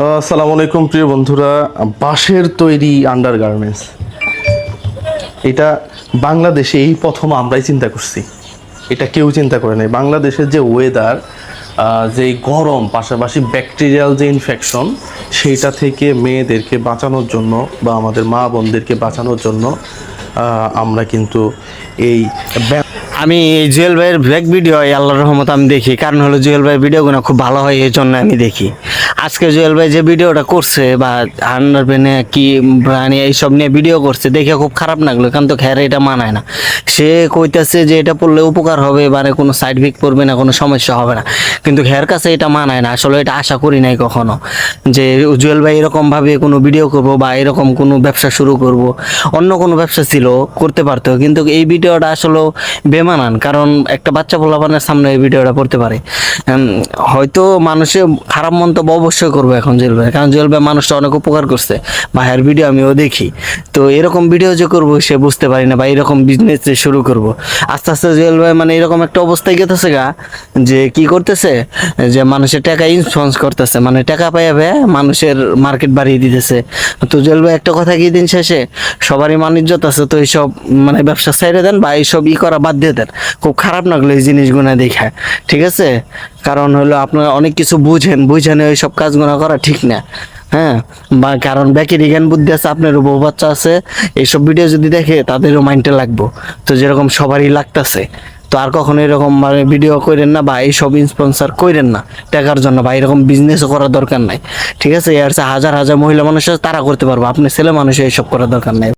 আসসালামু আলাইকুম প্রিয় বন্ধুরা। বাঁশের তৈরি আন্ডারগার্মেন্টস, এটা বাংলাদেশে এই প্রথম আমরাই চিন্তা করছি। এটা কেউ চিন্তা করে নাই। বাংলাদেশের যে ওয়েদার, যে গরম, পাশাপাশি ব্যাকটেরিয়াল যে ইনফেকশন, সেইটা থেকে মেয়েদেরকে বাঁচানোর জন্য বা আমাদের মা বোনদেরকে বাঁচানোর জন্য আমরা কিন্তু এই আমি জুয়েল ভাইয়ের ব্যাক ভিডিও আল্লাহর রহমত আমি দেখি, কারণ হলো জুয়েল ভাইয়ের ভিডিওগুলো খুব ভালো হয়, এই জন্য আমি দেখি। আজকে জুয়েল ভাই যে ভিডিওটা করছে বা আন্ডারপ্যানে কি ব্রানি এইসব নিয়ে ভিডিও করছে, দেখে খুব খারাপ লাগলো, কারণ তো খেয়ার এটা মানায় না। সে কইতেছে যে এটা পড়লে উপকার হবে, মানে কোনো সাইড ইফেক্ট পড়বে না, কোনো সমস্যা হবে না, কিন্তু খেয়ার কাছে এটা মানায় না। আসলে এটা আশা করি নাই কখনো যে জুয়েল ভাই এরকমভাবে কোনো ভিডিও করব বা এরকম কোনো ব্যবসা শুরু করব। অন্য কোনো ব্যবসা ছিল করতে পারতো, কিন্তু এই ভিডিওটা আসলে বেমানান, কারণ একটা বাচ্চা পোলাপানের সামনে এই ভিডিওটা পড়তে পারে। হয়তো মানুষে খারাপ মন্তব্য অবশ্যই করবো এখন জুয়েল ভাই, কারণ জুয়েল ভাই মানুষটা অনেক উপকার করছে, ভাইয়ের ভিডিও আমিও দেখি। তো এরকম ভিডিও যে করবো সে বুঝতে পারি না, বা এরকম বিজনেস যে শুরু করব আস্তে আস্তে জুয়েল ভাই মানে এরকম একটা অবস্থায় গেতেছে গা, যে কি করতেছে, যে মানুষের টাকা ইনফ্লুয়েন্স করতেছে, মানে টাকা পাইবে মানুষের মার্কেট বাড়িয়ে দিতেছে। তো জুয়েল ভাই একটা কথা কি, দিন শেষে সবারই মানিজ্যত আছে, তো এইসব মানে ব্যবসা ছেড়ে দেন বা এইসব করা বাদ দিয়ে দেন। খুব খারাপ লাগলো এই জিনিসগুলো দেখে, ঠিক আছে? কারণ হলো আপনারা অনেক কিছু বুঝেন এইসব কাজগুলো করা ঠিক না। হ্যাঁ, বা কারণ ব্যাকেরই জ্ঞান বুদ্ধি আছে, আপনারও বউ বাচ্চা আছে, এইসব ভিডিও যদি দেখে তাদেরও মাইন্ডে লাগবো, তো যেরকম সবারই লাগতেছে। তো আর কখনো এরকম মানে ভিডিও করেন না বা এইসব স্পন্সর করেন না টাকার জন্য, বা এরকম বিজনেসও করার দরকার নাই, ঠিক আছে? এর হাজার হাজার মহিলা মানুষ আছে, তারা করতে পারবো, আপনি ছেলে মানুষ এইসব করার দরকার নাই।